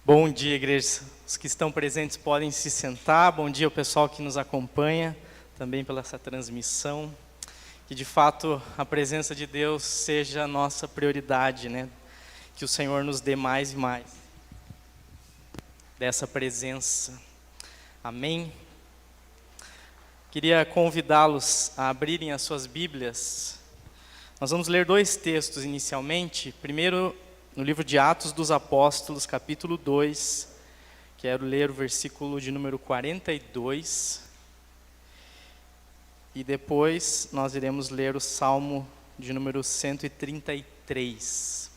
Bom dia, igreja. Os que estão presentes podem se sentar. Bom dia ao pessoal que nos acompanha, também pela essa transmissão. Que de fato a presença de Deus seja a nossa prioridade, né? Que o Senhor nos dê mais e mais dessa presença. Amém? Queria convidá-los a abrirem as suas Bíblias. Nós vamos ler dois textos inicialmente. Primeiro, no livro de Atos dos Apóstolos, capítulo 2, quero ler o versículo de número 42. E depois nós iremos ler o Salmo de número 133.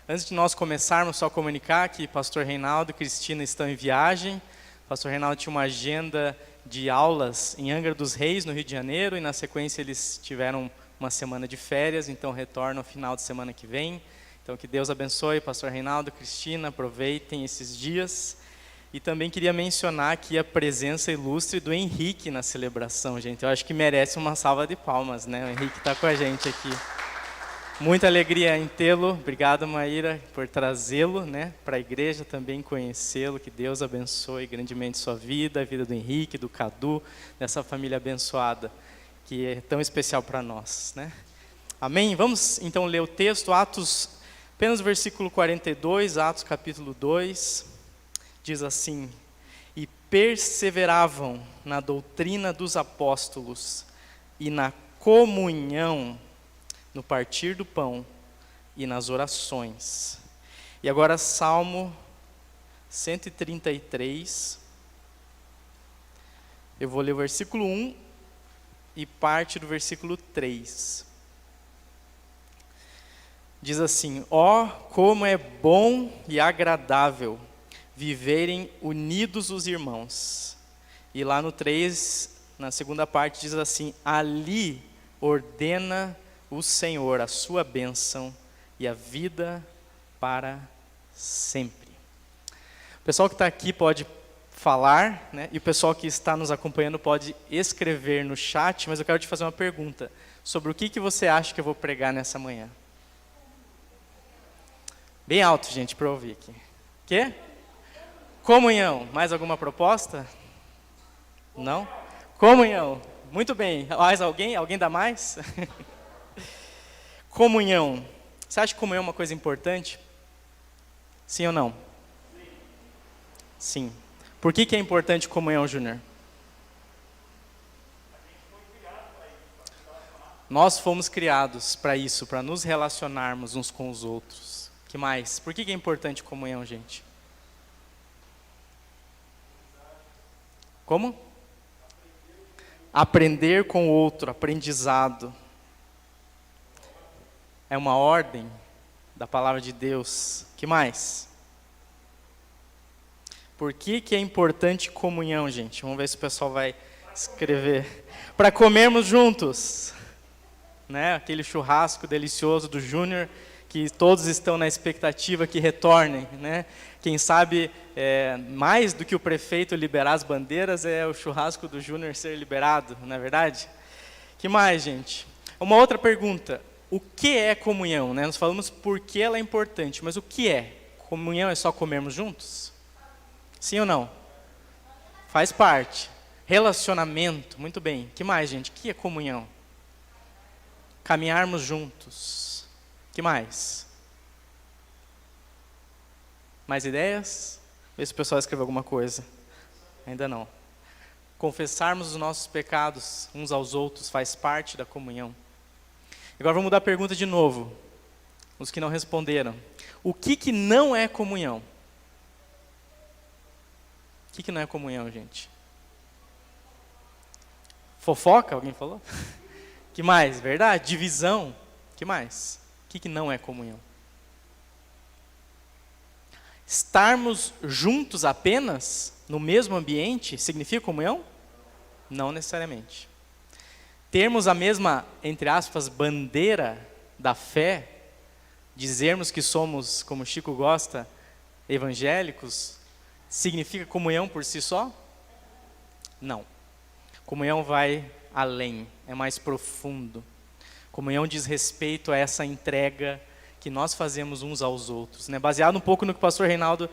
Antes de nós começarmos, só comunicar que Pastor Reinaldo e Cristina estão em viagem. Pastor Reinaldo tinha uma agenda de aulas em Angra dos Reis, no Rio de Janeiro, e na sequência eles tiveram uma semana de férias, então retornam no final de semana que vem. Então que Deus abençoe, Pastor Reinaldo, Cristina, aproveitem esses dias. E também queria mencionar aqui a presença ilustre do Henrique na celebração, gente. Eu acho que merece uma salva de palmas, né? O Henrique está com a gente aqui. Muita alegria em tê-lo. Obrigado, Maíra, por trazê-lo, né, para a igreja, também conhecê-lo. Que Deus abençoe grandemente sua vida, a vida do Henrique, do Cadu, dessa família abençoada, que é tão especial para nós, né? Amém? Vamos então ler o texto, Atos, apenas o versículo 42, Atos capítulo 2, diz assim: E perseveravam na doutrina dos apóstolos e na comunhão, no partir do pão e nas orações. E agora Salmo 133, eu vou ler o versículo 1 e parte do versículo 3. Diz assim: Ó, como é bom e agradável viverem unidos os irmãos. E lá no 3, na segunda parte, diz assim: Ali ordena o Senhor a sua bênção e a vida para sempre. O pessoal que está aqui pode falar, né? E o pessoal que está nos acompanhando pode escrever no chat, mas eu quero te fazer uma pergunta. Sobre o que você acha que eu vou pregar nessa manhã? Bem alto, gente, para eu ouvir aqui. Quê? Comunhão. Mais alguma proposta? Não? Comunhão. Muito bem. Mais alguém? Alguém dá mais? Comunhão. Você acha que comunhão é uma coisa importante? Sim ou não? Sim. Por que é importante comunhão, Júnior? Nós fomos criados para isso, para nos relacionarmos uns com os outros. Que mais? Por que é importante comunhão, gente? Como? Aprender com o outro, aprendizado. É uma ordem da palavra de Deus. Que mais? Por que é importante comunhão, gente? Vamos ver se o pessoal vai escrever. Para comermos juntos, né? Aquele churrasco delicioso do Júnior, que todos estão na expectativa que retornem, né? Quem sabe, mais do que o prefeito liberar as bandeiras, é o churrasco do Júnior ser liberado, não é verdade? Que mais, gente? Uma outra pergunta. O que é comunhão, né? Nós falamos por que ela é importante, mas o que é? Comunhão é só comermos juntos? Sim ou não? Faz parte. Relacionamento, muito bem. Que mais, gente? O que é comunhão? Caminharmos juntos. Que mais? Mais ideias? Vê se o pessoal escreveu alguma coisa. Ainda não. Confessarmos os nossos pecados uns aos outros faz parte da comunhão. Agora vamos mudar a pergunta de novo. Os que não responderam. O que não é comunhão? O que não é comunhão, gente? Fofoca, alguém falou? Que mais? Verdade? Divisão. Que mais? O que não é comunhão? Estarmos juntos apenas, no mesmo ambiente, significa comunhão? Não necessariamente. Termos a mesma, entre aspas, bandeira da fé, dizermos que somos, como Chico gosta, evangélicos, significa comunhão por si só? Não. Comunhão vai além, é mais profundo. Comunhão diz respeito a essa entrega que nós fazemos uns aos outros, né? Baseado um pouco no que o pastor Reinaldo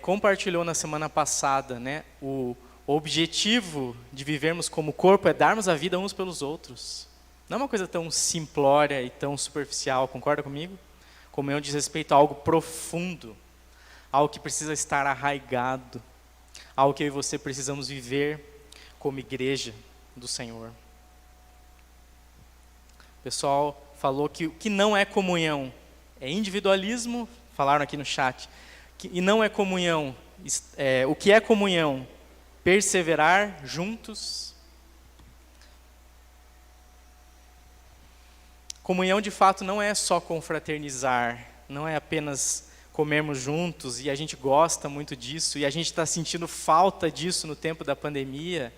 compartilhou na semana passada, né? O objetivo de vivermos como corpo é darmos a vida uns pelos outros. Não é uma coisa tão simplória e tão superficial, concorda comigo? Comunhão diz respeito a algo profundo, algo que precisa estar arraigado, algo que eu e você precisamos viver como igreja do Senhor. O pessoal falou que o que não é comunhão é individualismo, falaram aqui no chat, e não é comunhão, o que é comunhão? Perseverar juntos. Comunhão de fato não é só confraternizar, não é apenas comermos juntos, e a gente gosta muito disso, e a gente está sentindo falta disso no tempo da pandemia,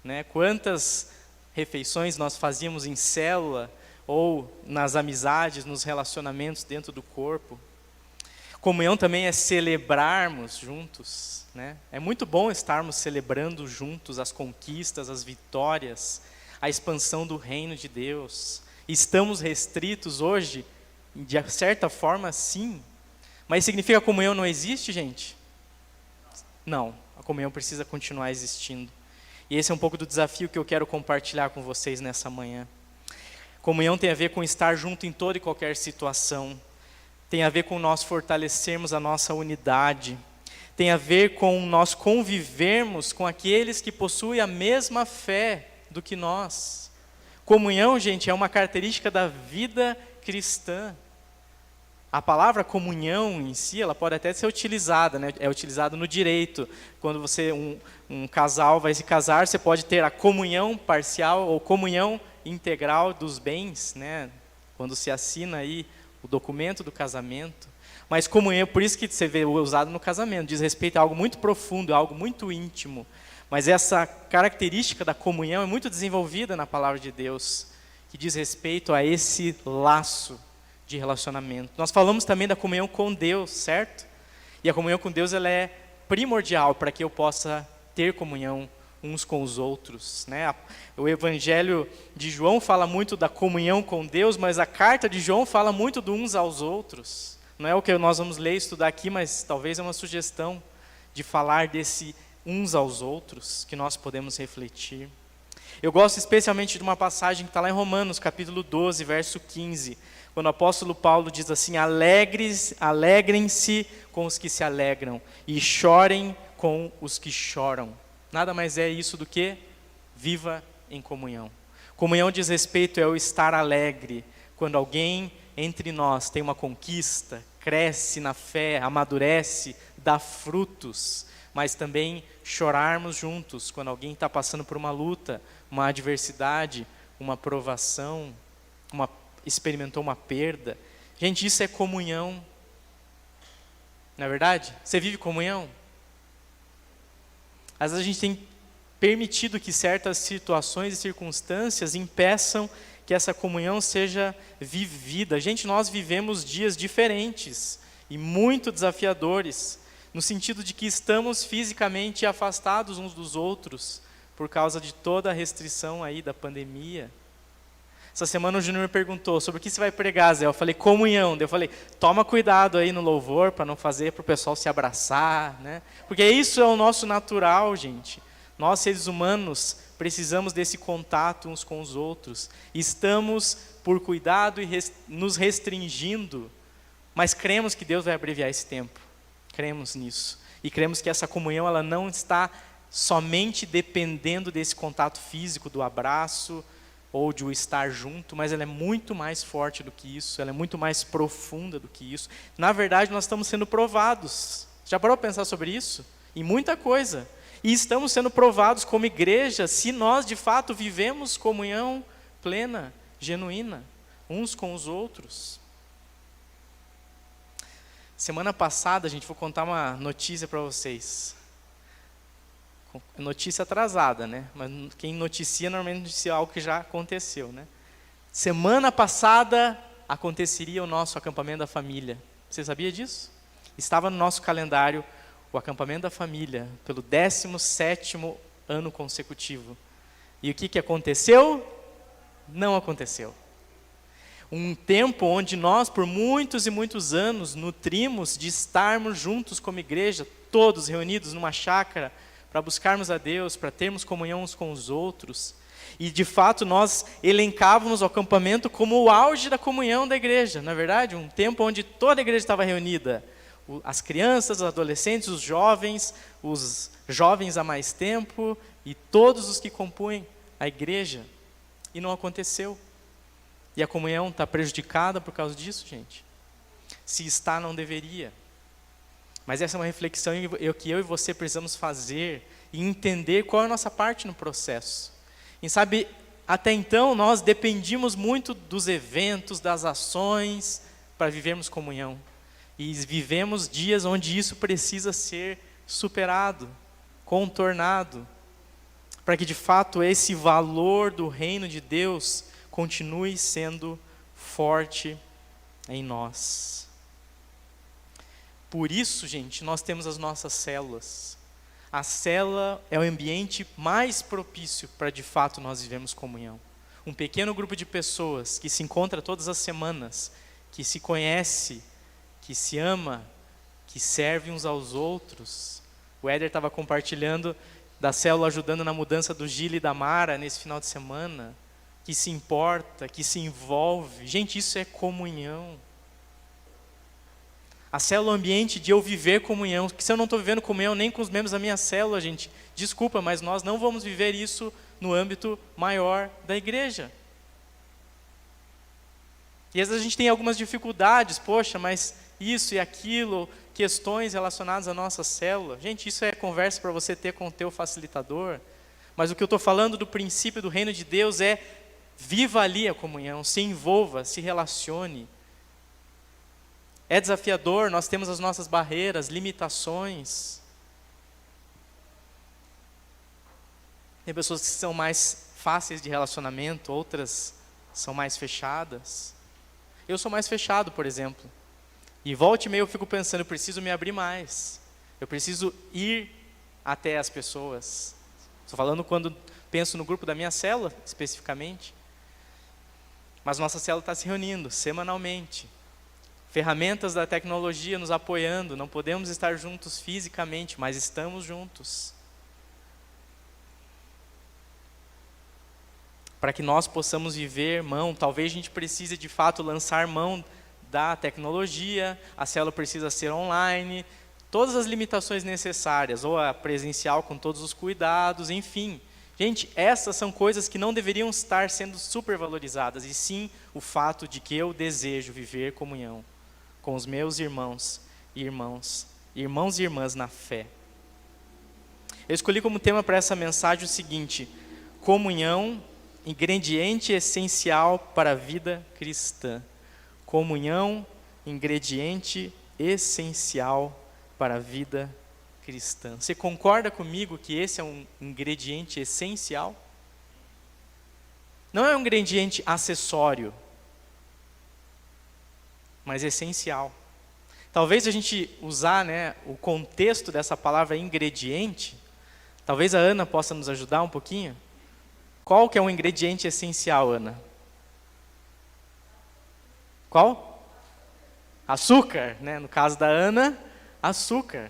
né? Quantas refeições nós fazíamos em célula, ou nas amizades, nos relacionamentos dentro do corpo. Comunhão também é celebrarmos juntos, né? É muito bom estarmos celebrando juntos as conquistas, as vitórias, a expansão do reino de Deus. Estamos restritos hoje, de certa forma, sim. Mas significa que a comunhão não existe, gente? Não, a comunhão precisa continuar existindo. E esse é um pouco do desafio que eu quero compartilhar com vocês nessa manhã. Comunhão tem a ver com estar junto em toda e qualquer situação. Tem a ver com nós fortalecermos a nossa unidade. Tem a ver com nós convivermos com aqueles que possuem a mesma fé do que nós. Comunhão, gente, é uma característica da vida cristã. A palavra comunhão em si, ela pode até ser utilizada, né? É utilizada no direito. Quando um casal vai se casar, você pode ter a comunhão parcial ou comunhão integral dos bens, né? Quando se assina aí o documento do casamento. Mas comunhão, por isso que você vê usado no casamento, diz respeito a algo muito profundo, algo muito íntimo. Mas essa característica da comunhão é muito desenvolvida na palavra de Deus, que diz respeito a esse laço de relacionamento. Nós falamos também da comunhão com Deus, certo? E a comunhão com Deus, ela é primordial para que eu possa ter comunhão uns com os outros, né? O Evangelho de João fala muito da comunhão com Deus, mas a carta de João fala muito do uns aos outros. Não é o que nós vamos ler e estudar aqui, mas talvez é uma sugestão de falar desse uns aos outros, que nós podemos refletir. Eu gosto especialmente de uma passagem que está lá em Romanos, capítulo 12, verso 15, quando o apóstolo Paulo diz assim: alegrem-se com os que se alegram, e chorem com os que choram. Nada mais é isso do que viva em comunhão. Comunhão diz respeito ao estar alegre, quando alguém entre nós tem uma conquista, cresce na fé, amadurece, dá frutos, mas também chorarmos juntos, quando alguém está passando por uma luta, uma adversidade, uma provação, experimentou uma perda. Gente, isso é comunhão. Não é verdade? Você vive comunhão? Às vezes a gente tem permitido que certas situações e circunstâncias impeçam que essa comunhão seja vivida. Gente, nós vivemos dias diferentes e muito desafiadores, no sentido de que estamos fisicamente afastados uns dos outros, por causa de toda a restrição aí da pandemia. Essa semana o Júnior me perguntou sobre o que você vai pregar, Zé. Eu falei, comunhão. Eu falei, toma cuidado aí no louvor, para não fazer para o pessoal se abraçar, né? Porque isso é o nosso natural, gente. Nós, seres humanos, precisamos desse contato uns com os outros. Estamos, por cuidado e nos restringindo, mas cremos que Deus vai abreviar esse tempo. Cremos nisso. E cremos que essa comunhão, ela não está somente dependendo desse contato físico, do abraço, ou de o estar junto, mas ela é muito mais forte do que isso, ela é muito mais profunda do que isso. Na verdade, nós estamos sendo provados. Já parou para pensar sobre isso? Em muita coisa. E estamos sendo provados como igreja, se nós de fato vivemos comunhão plena, genuína, uns com os outros. Semana passada, gente, vou contar uma notícia para vocês. Notícia atrasada, né? Mas quem noticia normalmente noticia algo que já aconteceu, né? Semana passada aconteceria o nosso acampamento da família. Você sabia disso? Estava no nosso calendário o acampamento da família pelo 17º ano consecutivo. E o que aconteceu? Não aconteceu. Um tempo onde nós, por muitos e muitos anos, nutrimos de estarmos juntos como igreja, todos reunidos numa chácara, para buscarmos a Deus, para termos comunhão uns com os outros. E, de fato, nós elencávamos o acampamento como o auge da comunhão da igreja, não é verdade? Um tempo onde toda a igreja estava reunida. As crianças, os adolescentes, os jovens há mais tempo, e todos os que compunham a igreja. E não aconteceu. E a comunhão está prejudicada por causa disso, gente? Se está, não deveria. Mas essa é uma reflexão que eu e você precisamos fazer e entender qual é a nossa parte no processo. E sabe, até então nós dependíamos muito dos eventos, das ações, para vivermos comunhão. E vivemos dias onde isso precisa ser superado, contornado, para que de fato esse valor do reino de Deus continue sendo forte em nós. Por isso, gente, nós temos as nossas células. A célula é o ambiente mais propício para, de fato, nós vivemos comunhão. Um pequeno grupo de pessoas que se encontra todas as semanas, que se conhece, que se ama, que serve uns aos outros. O Éder estava compartilhando da célula ajudando na mudança do Gil e da Mara nesse final de semana. Que se importa, que se envolve. Gente, isso é comunhão. A célula é o ambiente de eu viver comunhão. Porque se eu não estou vivendo comunhão nem com os membros da minha célula, gente, desculpa, mas nós não vamos viver isso no âmbito maior da igreja. E às vezes a gente tem algumas dificuldades, poxa, mas isso e aquilo, questões relacionadas à nossa célula. Gente, isso é conversa para você ter com o teu facilitador. Mas o que eu estou falando do princípio do reino de Deus é: viva ali a comunhão, se envolva, se relacione. É desafiador, nós temos as nossas barreiras, limitações. Tem pessoas que são mais fáceis de relacionamento, outras são mais fechadas. Eu sou mais fechado, por exemplo. E volta e meia eu fico pensando, eu preciso me abrir mais. Eu preciso ir até as pessoas. Estou falando quando penso no grupo da minha célula, especificamente. Mas nossa célula está se reunindo semanalmente. Ferramentas da tecnologia nos apoiando, não podemos estar juntos fisicamente, mas estamos juntos. Para que nós possamos viver mão, talvez a gente precise de fato lançar mão da tecnologia, a célula precisa ser online, todas as limitações necessárias, ou a presencial com todos os cuidados, enfim. Gente, essas são coisas que não deveriam estar sendo supervalorizadas, e sim o fato de que eu desejo viver comunhão com os meus irmãos e irmãs na fé. Eu escolhi como tema para essa mensagem o seguinte: comunhão, ingrediente essencial para a vida cristã. Comunhão, ingrediente essencial para a vida cristã. Você concorda comigo que esse é um ingrediente essencial? Não é um ingrediente acessório, mas essencial. Talvez a gente usar, o contexto dessa palavra ingrediente, talvez a Ana possa nos ajudar um pouquinho. Qual que é um ingrediente essencial, Ana? Qual? Açúcar, né? No caso da Ana, açúcar.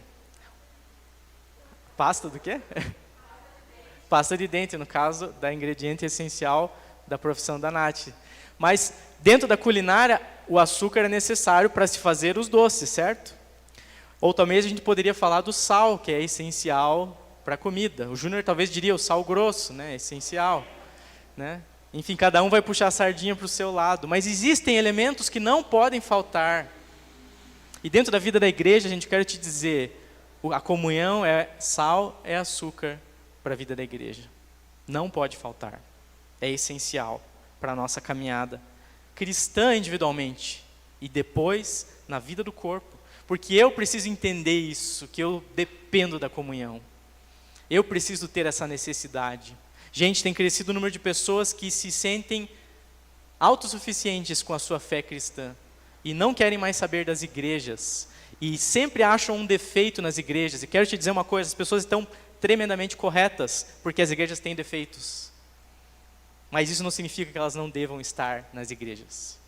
Pasta do quê? Pasta de dente, no caso da ingrediente essencial da profissão da Nath. Mas dentro da culinária, o açúcar é necessário para se fazer os doces, certo? Ou talvez a gente poderia falar do sal, que é essencial para a comida. O Júnior talvez diria o sal grosso, né? Essencial, né? Enfim, cada um vai puxar a sardinha para o seu lado. Mas existem elementos que não podem faltar. E dentro da vida da igreja, a gente quer te dizer, a comunhão é sal, é açúcar para a vida da igreja. Não pode faltar. É essencial para a nossa caminhada cristã individualmente e depois na vida do corpo. Porque eu preciso entender isso, que eu dependo da comunhão. Eu preciso ter essa necessidade. Gente, tem crescido o número de pessoas que se sentem autossuficientes com a sua fé cristã e não querem mais saber das igrejas e sempre acham um defeito nas igrejas. E quero te dizer uma coisa, as pessoas estão tremendamente corretas porque as igrejas têm defeitos. Mas isso não significa que elas não devam estar nas igrejas.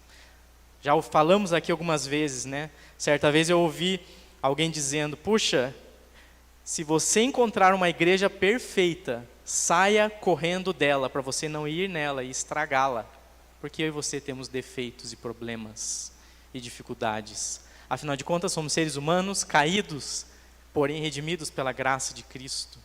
Já falamos aqui algumas vezes, né? Certa vez eu ouvi alguém dizendo, puxa, se você encontrar uma igreja perfeita, saia correndo dela, para você não ir nela e estragá-la. Porque eu e você temos defeitos e problemas e dificuldades. Afinal de contas, somos seres humanos caídos, porém redimidos pela graça de Cristo.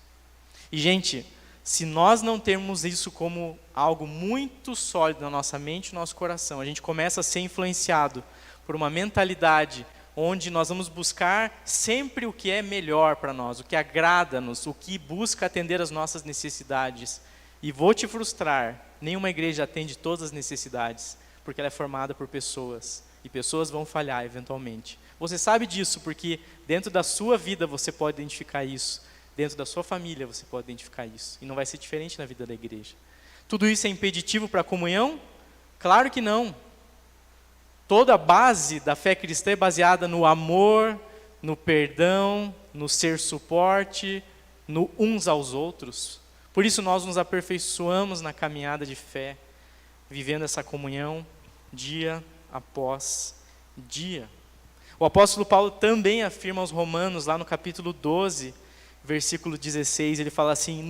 E, gente, se nós não termos isso como algo muito sólido na nossa mente e no nosso coração, a gente começa a ser influenciado por uma mentalidade onde nós vamos buscar sempre o que é melhor para nós, o que agrada-nos, o que busca atender as nossas necessidades. E vou te frustrar, nenhuma igreja atende todas as necessidades, porque ela é formada por pessoas, e pessoas vão falhar eventualmente. Você sabe disso, porque dentro da sua vida você pode identificar isso, dentro da sua família você pode identificar isso, e não vai ser diferente na vida da igreja. Tudo isso é impeditivo para a comunhão? Claro que não. Toda a base da fé cristã é baseada no amor, no perdão, no ser suporte, no uns aos outros. Por isso nós nos aperfeiçoamos na caminhada de fé, vivendo essa comunhão dia após dia. O apóstolo Paulo também afirma aos Romanos, lá no capítulo 12, versículo 16, ele fala assim,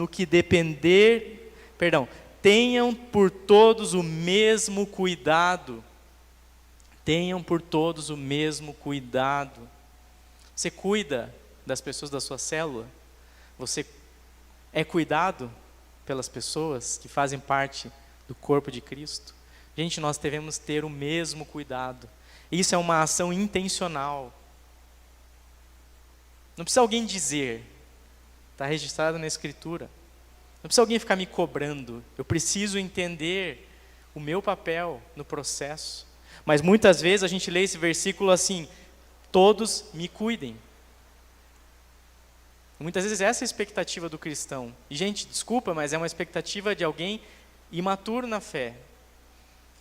tenham por todos o mesmo cuidado. Tenham por todos o mesmo cuidado. Você cuida das pessoas da sua célula? Você é cuidado pelas pessoas que fazem parte do corpo de Cristo? Gente, nós devemos ter o mesmo cuidado. Isso é uma ação intencional. Não precisa alguém dizer, está registrado na Escritura. Não precisa alguém ficar me cobrando. Eu preciso entender o meu papel no processo. Mas muitas vezes a gente lê esse versículo assim, todos me cuidem. Muitas vezes essa é a expectativa do cristão. E, gente, desculpa, mas é uma expectativa de alguém imaturo na fé.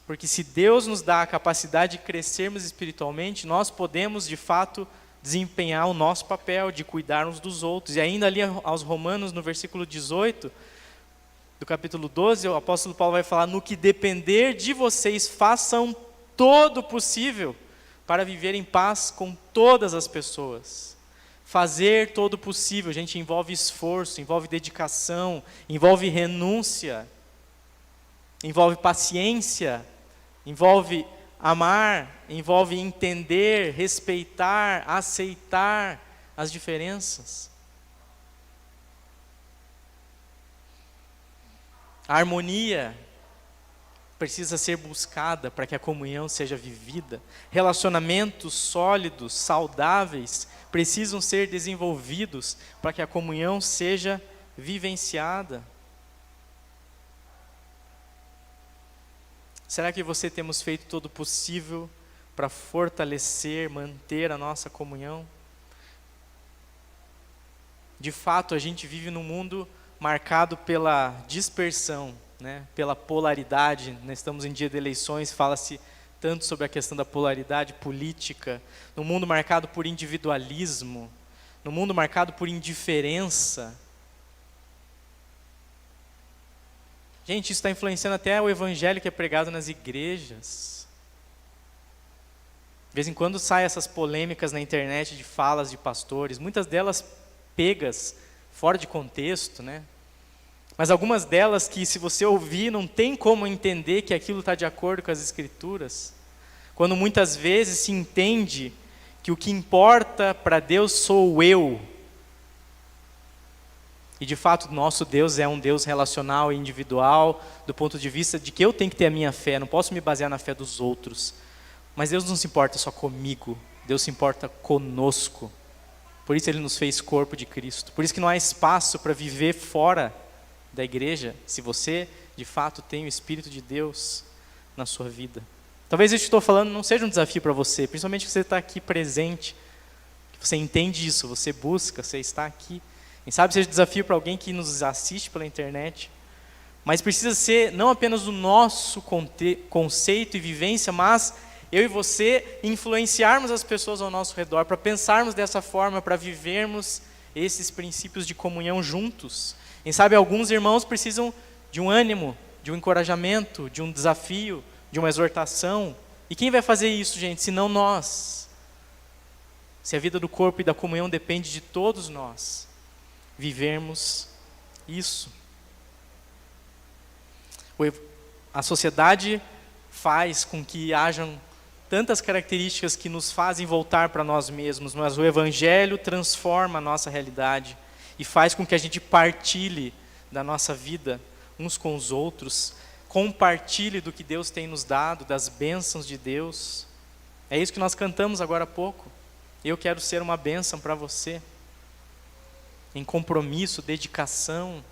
Porque se Deus nos dá a capacidade de crescermos espiritualmente, nós podemos, de fato, desempenhar o nosso papel de cuidar uns dos outros. E ainda ali aos Romanos, no versículo 18, do capítulo 12, o apóstolo Paulo vai falar, no que depender de vocês, façam todo o possível para viver em paz com todas as pessoas. Fazer todo o possível, gente, envolve esforço, envolve dedicação, envolve renúncia, envolve paciência, envolve amar, envolve entender, respeitar, aceitar as diferenças. A harmonia precisa ser buscada para que a comunhão seja vivida. Relacionamentos sólidos, saudáveis, precisam ser desenvolvidos para que a comunhão seja vivenciada. Será que você temos feito todo o possível para fortalecer, manter a nossa comunhão? De fato, a gente vive num mundo marcado pela dispersão, né? Pela polaridade. Nós estamos em dia de eleições, fala-se tanto sobre a questão da polaridade política, num mundo marcado por individualismo, num mundo marcado por indiferença. Gente, isso está influenciando até o evangelho que é pregado nas igrejas. De vez em quando saem essas polêmicas na internet de falas de pastores, muitas delas pegas, fora de contexto, né? Mas algumas delas que, se você ouvir, não tem como entender que aquilo está de acordo com as Escrituras. Quando muitas vezes se entende que o que importa para Deus sou eu. E de fato, nosso Deus é um Deus relacional e individual, do ponto de vista de que eu tenho que ter a minha fé, não posso me basear na fé dos outros. Mas Deus não se importa só comigo, Deus se importa conosco. Por isso Ele nos fez corpo de Cristo. Por isso que não há espaço para viver fora da igreja, se você de fato tem o Espírito de Deus na sua vida. Talvez isso que estou falando não seja um desafio para você, principalmente que você está aqui presente, que você entende isso, você busca, você está aqui. Quem sabe seja um desafio para alguém que nos assiste pela internet, mas precisa ser não apenas o nosso conceito e vivência, mas eu e você influenciarmos as pessoas ao nosso redor, para pensarmos dessa forma, para vivermos esses princípios de comunhão juntos. Quem sabe alguns irmãos precisam de um ânimo, de um encorajamento, de um desafio, de uma exortação, E quem vai fazer isso, gente, se não nós? Se a vida do corpo e da comunhão depende de todos nós vivermos isso. A sociedade faz com que hajam tantas características que nos fazem voltar para nós mesmos, mas o Evangelho transforma a nossa realidade e faz com que a gente partilhe da nossa vida uns com os outros, compartilhe do que Deus tem nos dado, das bênçãos de Deus. É isso que nós cantamos agora há pouco. Eu quero ser uma bênção para você, em compromisso, dedicação.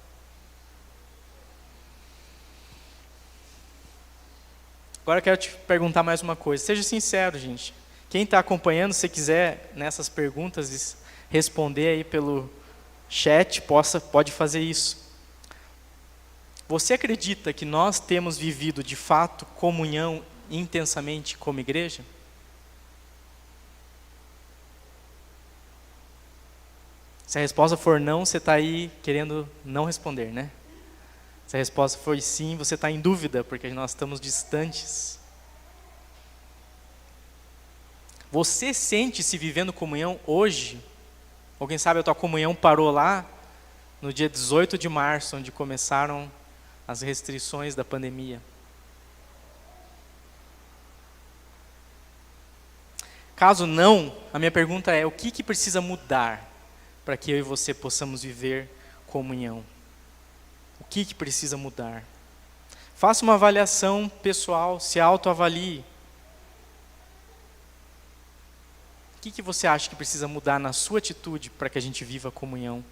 Agora eu quero te perguntar mais uma coisa. Seja sincero, gente. Quem está acompanhando, se quiser nessas perguntas responder aí pelo chat, pode fazer isso. Você acredita que nós temos vivido de fato comunhão intensamente como igreja? Se a resposta for não, você está aí querendo não responder, né? Se a resposta for sim, você está em dúvida, porque nós estamos distantes. Você sente-se vivendo comunhão hoje? Ou quem sabe a tua comunhão parou lá no dia 18 de março, onde começaram as restrições da pandemia. Caso não, a minha pergunta é: o que precisa mudar para que eu e você possamos viver comunhão? O que precisa mudar? Faça uma avaliação pessoal, se autoavalie. O que você acha que precisa mudar na sua atitude para que a gente viva a comunhão?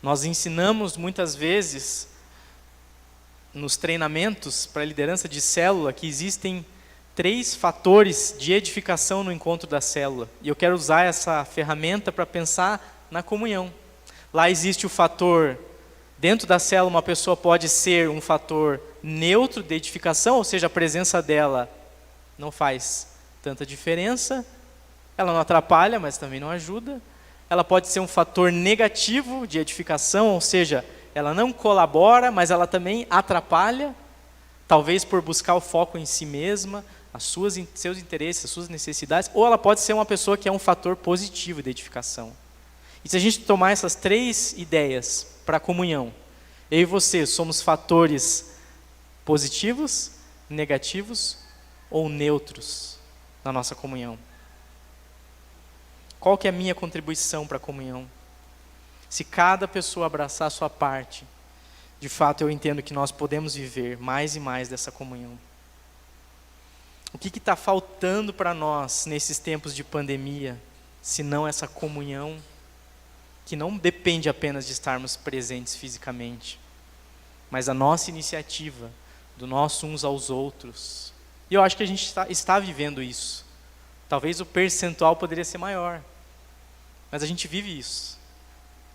Nós ensinamos muitas vezes nos treinamentos para liderança de célula que existem 3 fatores de edificação no encontro da célula. E eu quero usar essa ferramenta para pensar na comunhão. Lá existe o fator, dentro da célula uma pessoa pode ser um fator neutro de edificação, ou seja, a presença dela não faz tanta diferença, ela não atrapalha, mas também não ajuda. Ela pode ser um fator negativo de edificação, ou seja, ela não colabora, mas ela também atrapalha, talvez por buscar o foco em si mesma, seus interesses, as suas necessidades, ou ela pode ser uma pessoa que é um fator positivo de edificação. E se a gente tomar essas 3 ideias para a comunhão, eu e você somos fatores positivos, negativos ou neutros na nossa comunhão? Qual que é a minha contribuição para a comunhão? Se cada pessoa abraçar a sua parte, de fato eu entendo que nós podemos viver mais e mais dessa comunhão. O que está faltando para nós nesses tempos de pandemia, se não essa comunhão, que não depende apenas de estarmos presentes fisicamente, mas a nossa iniciativa, do nosso uns aos outros. E eu acho que a gente está vivendo isso. Talvez o percentual poderia ser maior, mas a gente vive isso.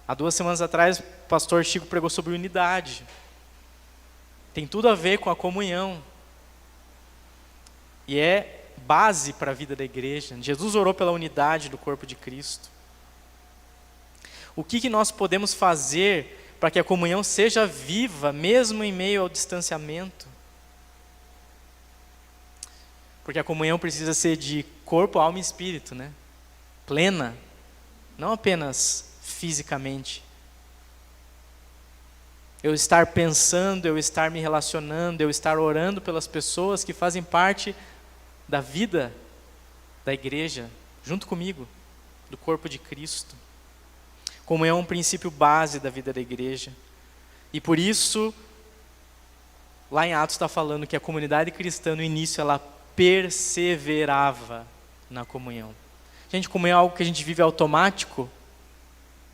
Há 2 semanas atrás, o pastor Chico pregou sobre unidade. Tem tudo a ver com a comunhão. E é base para a vida da igreja. Jesus orou pela unidade do corpo de Cristo. O que nós podemos fazer para que a comunhão seja viva, mesmo em meio ao distanciamento? Porque a comunhão precisa ser de corpo, alma e espírito, né? Plena, não apenas fisicamente. Eu estar pensando, eu estar me relacionando, eu estar orando pelas pessoas que fazem parte da vida da igreja, junto comigo, do corpo de Cristo. Comunhão é um princípio base da vida da igreja. E por isso, lá em Atos está falando que a comunidade cristã no início, ela perseverava na comunhão. Gente, comunhão é algo que a gente vive automático.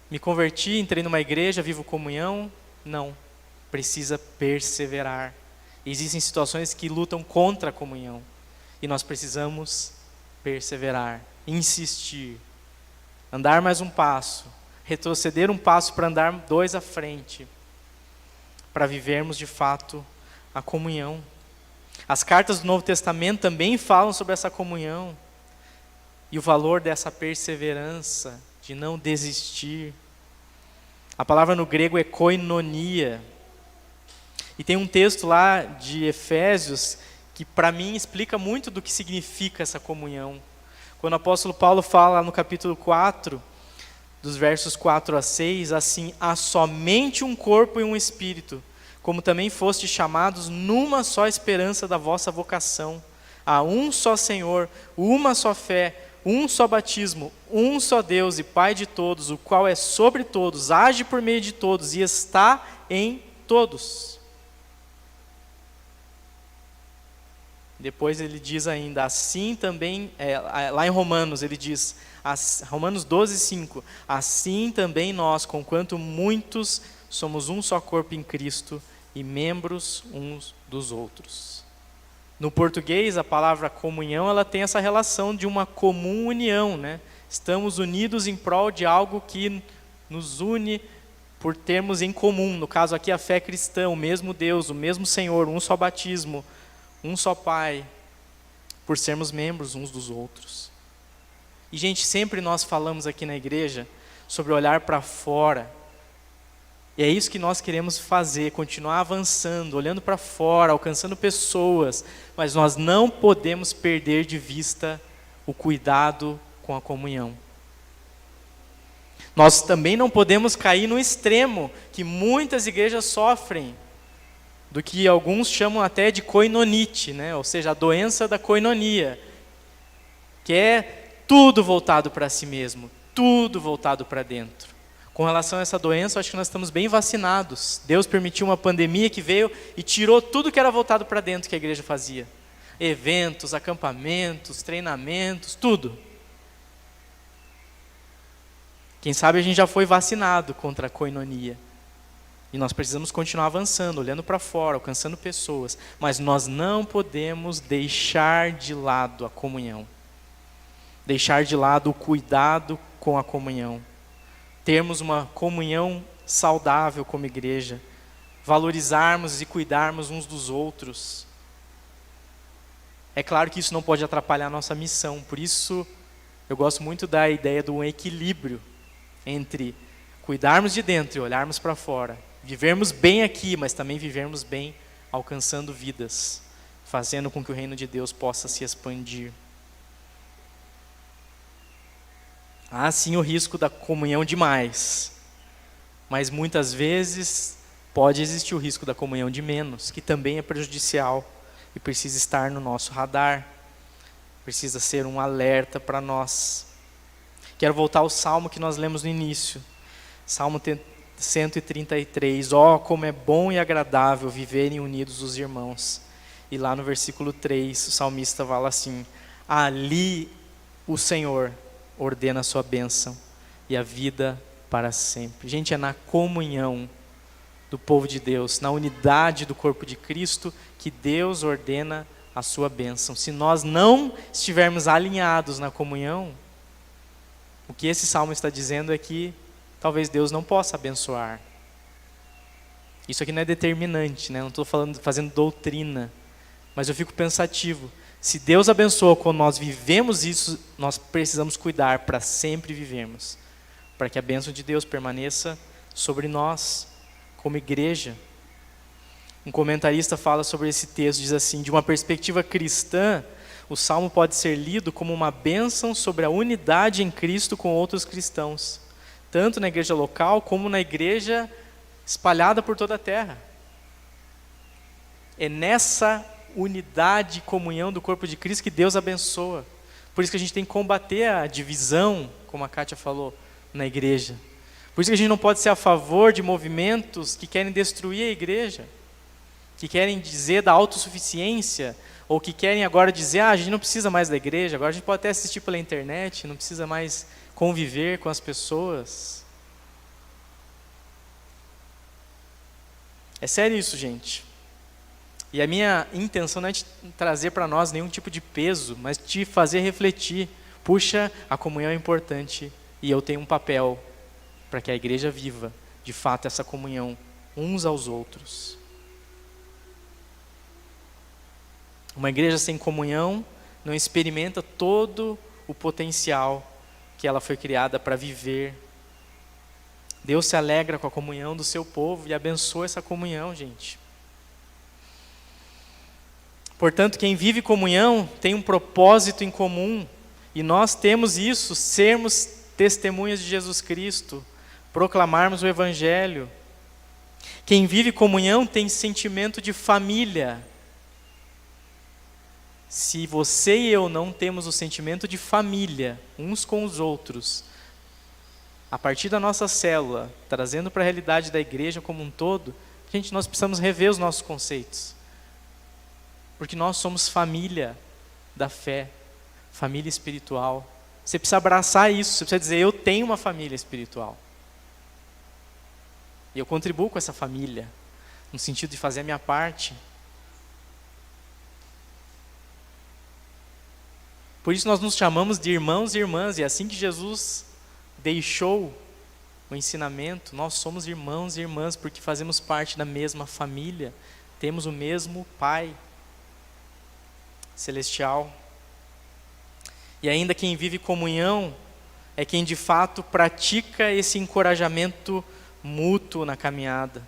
Me converti, entrei numa igreja, vivo comunhão. Não, precisa perseverar. Existem situações que lutam contra a comunhão. E nós precisamos perseverar, insistir, andar mais um passo, retroceder um passo para andar 2 à frente, para vivermos de fato a comunhão. As cartas do Novo Testamento também falam sobre essa comunhão e o valor dessa perseverança, de não desistir. A palavra no grego é koinonia. E tem um texto lá de Efésios que para mim explica muito do que significa essa comunhão. Quando o apóstolo Paulo fala no capítulo 4, dos versos 4 a 6, assim: há somente um corpo e um espírito, como também fostes chamados numa só esperança da vossa vocação. Há um só Senhor, uma só fé, um só batismo, um só Deus e Pai de todos, o qual é sobre todos, age por meio de todos e está em todos. Depois ele diz ainda, assim também, lá em Romanos ele diz, Romanos 12, 5, assim também nós, conquanto muitos, somos um só corpo em Cristo e membros uns dos outros. No português, a palavra comunhão, ela tem essa relação de uma comum união, né? Estamos unidos em prol de algo que nos une por termos em comum. No caso aqui, a fé cristã, o mesmo Deus, o mesmo Senhor, um só batismo, um só Pai, por sermos membros uns dos outros. E, gente, sempre nós falamos aqui na igreja sobre olhar para fora. E é isso que nós queremos fazer, continuar avançando, olhando para fora, alcançando pessoas. Mas nós não podemos perder de vista o cuidado com a comunhão. Nós também não podemos cair no extremo que muitas igrejas sofrem, do que alguns chamam até de koinonite, né? Ou seja, a doença da koinonia, que é tudo voltado para si mesmo, tudo voltado para dentro. Com relação a essa doença, eu acho que nós estamos bem vacinados. Deus permitiu uma pandemia que veio e tirou tudo que era voltado para dentro que a igreja fazia. Eventos, acampamentos, treinamentos, tudo. Quem sabe a gente já foi vacinado contra a koinonia. E nós precisamos continuar avançando, olhando para fora, alcançando pessoas. Mas nós não podemos deixar de lado a comunhão. Deixar de lado o cuidado com a comunhão. Termos uma comunhão saudável como igreja. Valorizarmos e cuidarmos uns dos outros. É claro que isso não pode atrapalhar a nossa missão. Por isso, eu gosto muito da ideia do equilíbrio entre cuidarmos de dentro e olharmos para fora. Vivermos bem aqui, mas também vivermos bem alcançando vidas, fazendo com que o reino de Deus possa se expandir. Há sim o risco da comunhão demais, mas muitas vezes pode existir o risco da comunhão de menos, que também é prejudicial e precisa estar no nosso radar, precisa ser um alerta para nós. Quero voltar ao salmo que nós lemos no início, Salmo 133, como é bom e agradável viverem unidos os irmãos. E lá no versículo 3, o salmista fala assim: ali o Senhor ordena a sua bênção e a vida para sempre. Gente, é na comunhão do povo de Deus, na unidade do corpo de Cristo, que Deus ordena a sua bênção. Se nós não estivermos alinhados na comunhão, o que esse salmo está dizendo é que talvez Deus não possa abençoar. Isso aqui não é determinante, né? Não estou fazendo doutrina, mas eu fico pensativo. Se Deus abençoa quando nós vivemos isso, nós precisamos cuidar para sempre vivermos, para que a bênção de Deus permaneça sobre nós, como igreja. Um comentarista fala sobre esse texto, diz assim: de uma perspectiva cristã, o Salmo pode ser lido como uma bênção sobre a unidade em Cristo com outros cristãos, tanto na igreja local como na igreja espalhada por toda a terra. É nessa unidade e comunhão do corpo de Cristo que Deus abençoa. Por isso que a gente tem que combater a divisão, como a Kátia falou, na igreja. Por isso que a gente não pode ser a favor de movimentos que querem destruir a igreja, que querem dizer da autossuficiência, ou que querem agora dizer, a gente não precisa mais da igreja, agora a gente pode até assistir pela internet, não precisa mais conviver com as pessoas. É sério isso, gente. E a minha intenção não é de trazer para nós nenhum tipo de peso, mas de fazer refletir. Puxa, a comunhão é importante e eu tenho um papel para que a igreja viva, de fato, essa comunhão uns aos outros. Uma igreja sem comunhão não experimenta todo o potencial que ela foi criada para viver. Deus se alegra com a comunhão do seu povo e abençoa essa comunhão, gente. Portanto, quem vive comunhão tem um propósito em comum, e nós temos isso, sermos testemunhas de Jesus Cristo, proclamarmos o Evangelho. Quem vive comunhão tem sentimento de família. Se você e eu não temos o sentimento de família, uns com os outros, a partir da nossa célula, trazendo para a realidade da igreja como um todo, nós precisamos rever os nossos conceitos. Porque nós somos família da fé, família espiritual. Você precisa abraçar isso, você precisa dizer, eu tenho uma família espiritual. E eu contribuo com essa família, no sentido de fazer a minha parte. Por isso nós nos chamamos de irmãos e irmãs, e é assim que Jesus deixou o ensinamento, nós somos irmãos e irmãs, porque fazemos parte da mesma família, temos o mesmo Pai celestial. E ainda quem vive comunhão é quem de fato pratica esse encorajamento mútuo na caminhada,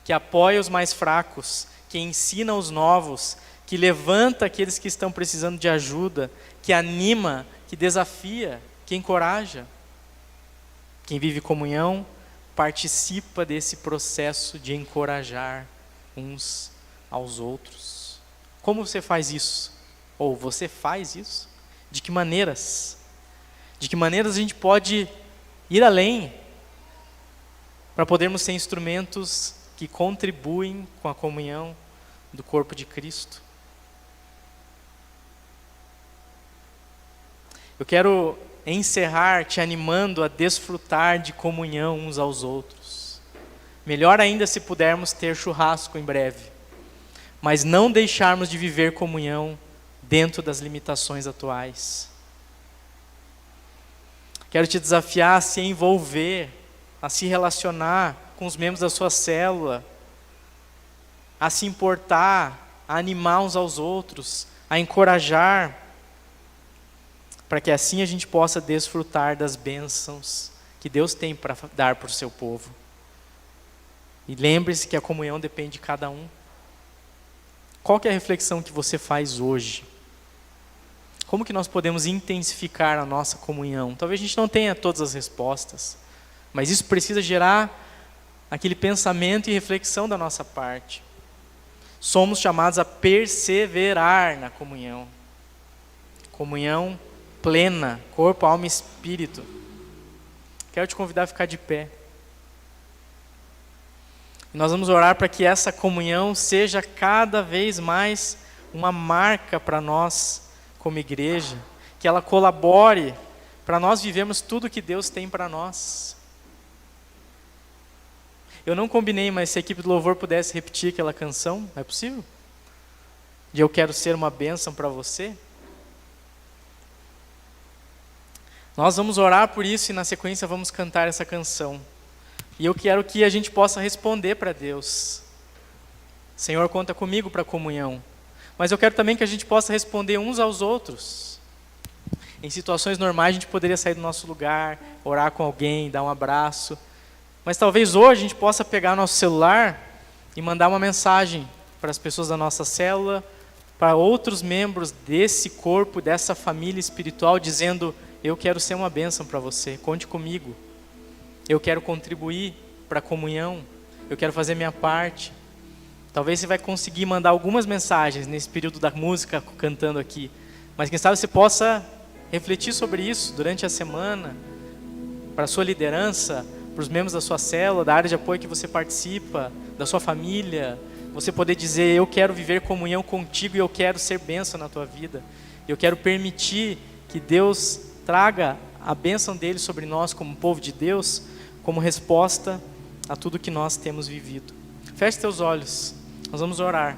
que apoia os mais fracos, que ensina os novos, que levanta aqueles que estão precisando de ajuda, que anima, que desafia, que encoraja. Quem vive comunhão participa desse processo de encorajar uns aos outros. Como você faz isso? Ou você faz isso? De que maneiras? De que maneiras a gente pode ir além para podermos ser instrumentos que contribuem com a comunhão do corpo de Cristo? Eu quero encerrar te animando a desfrutar de comunhão uns aos outros. Melhor ainda se pudermos ter churrasco em breve, mas não deixarmos de viver comunhão dentro das limitações atuais. Quero te desafiar a se envolver, a se relacionar com os membros da sua célula, a se importar, a animar uns aos outros, a encorajar, para que assim a gente possa desfrutar das bênçãos que Deus tem para dar para o seu povo. E lembre-se que a comunhão depende de cada um. Qual que é a reflexão que você faz hoje? Como que nós podemos intensificar a nossa comunhão? Talvez a gente não tenha todas as respostas, mas isso precisa gerar aquele pensamento e reflexão da nossa parte. Somos chamados a perseverar na comunhão. Comunhão plena, corpo, alma e espírito. Quero te convidar a ficar de pé. E nós vamos orar para que essa comunhão seja cada vez mais uma marca para nós como igreja, que ela colabore para nós vivermos tudo que Deus tem para nós. Eu não combinei, mas se a equipe do louvor pudesse repetir aquela canção, é possível? De eu quero ser uma bênção para você. Nós vamos orar por isso e na sequência vamos cantar essa canção. E eu quero que a gente possa responder para Deus. Senhor, conta comigo para a comunhão. Mas eu quero também que a gente possa responder uns aos outros. Em situações normais a gente poderia sair do nosso lugar, orar com alguém, dar um abraço. Mas talvez hoje a gente possa pegar nosso celular e mandar uma mensagem para as pessoas da nossa célula, para outros membros desse corpo, dessa família espiritual, dizendo: eu quero ser uma bênção para você, conte comigo. Eu quero contribuir para a comunhão, eu quero fazer minha parte. Talvez você vai conseguir mandar algumas mensagens nesse período da música cantando aqui, mas quem sabe você possa refletir sobre isso durante a semana, para a sua liderança, para os membros da sua célula, da área de apoio que você participa, da sua família, você poder dizer: eu quero viver comunhão contigo e eu quero ser bênção na tua vida. Eu quero permitir que Deus traga a bênção dele sobre nós como povo de Deus, como resposta a tudo que nós temos vivido. Feche teus olhos, nós vamos orar.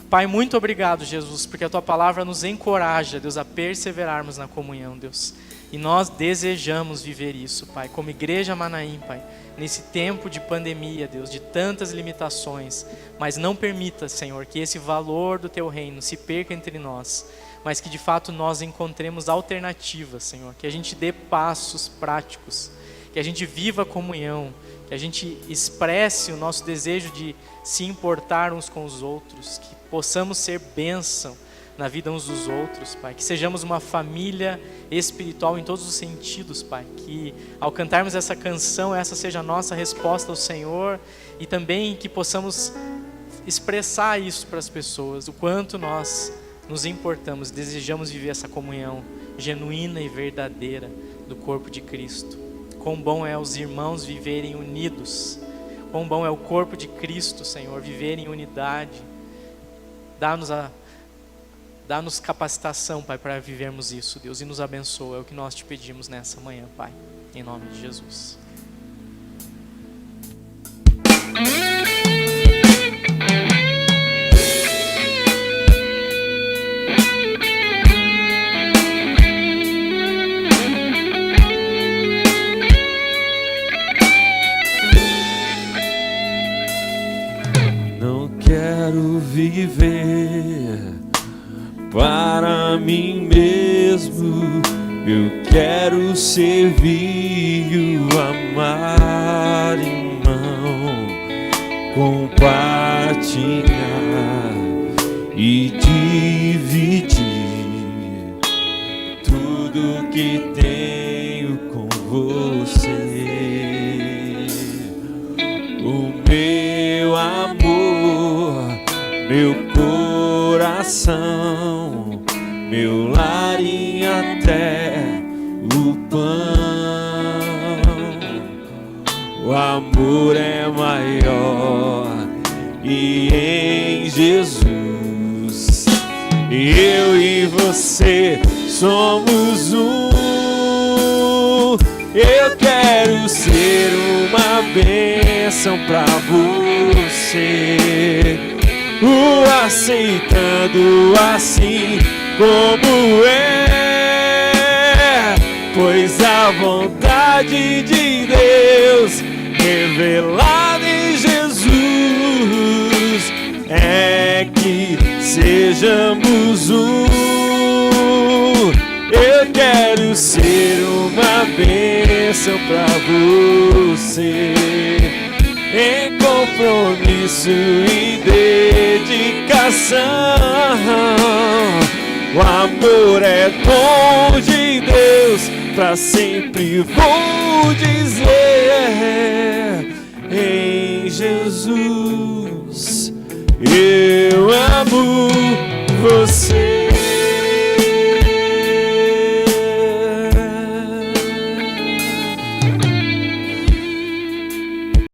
Pai, muito obrigado, Jesus, porque a tua palavra nos encoraja, Deus, a perseverarmos na comunhão, Deus. E nós desejamos viver isso, Pai, como igreja Manaim, Pai, nesse tempo de pandemia, Deus, de tantas limitações, mas não permita, Senhor, que esse valor do teu reino se perca entre nós, mas que de fato nós encontremos alternativas, Senhor, que a gente dê passos práticos, que a gente viva a comunhão, que a gente expresse o nosso desejo de se importar uns com os outros, que possamos ser bênção na vida uns dos outros, Pai. Que sejamos uma família espiritual em todos os sentidos, Pai. Que ao cantarmos essa canção, essa seja a nossa resposta ao Senhor, e também que possamos expressar isso para as pessoas, o quanto nós nos importamos, desejamos viver essa comunhão genuína e verdadeira do corpo de Cristo. Quão bom é os irmãos viverem unidos, quão bom é o corpo de Cristo, Senhor, viver em unidade. Dá-nos capacitação, Pai, para vivermos isso, Deus, e nos abençoa. É o que nós te pedimos nessa manhã, Pai, em nome de Jesus. Não quero viver para mim mesmo, eu quero servir e amar, irmão, compartilhar e dividir tudo que tenho com você. O meu amor, meu coração, meu lar e até o pão. O amor é maior e em Jesus eu e você somos um. Eu quero ser uma bênção pra você, o aceitando assim como é, pois a vontade de Deus revelada em Jesus é que sejamos um. Eu quero ser uma bênção pra você, em compromisso e dedicação. O amor é dom de Deus, pra sempre vou dizer. Em Jesus eu amo você.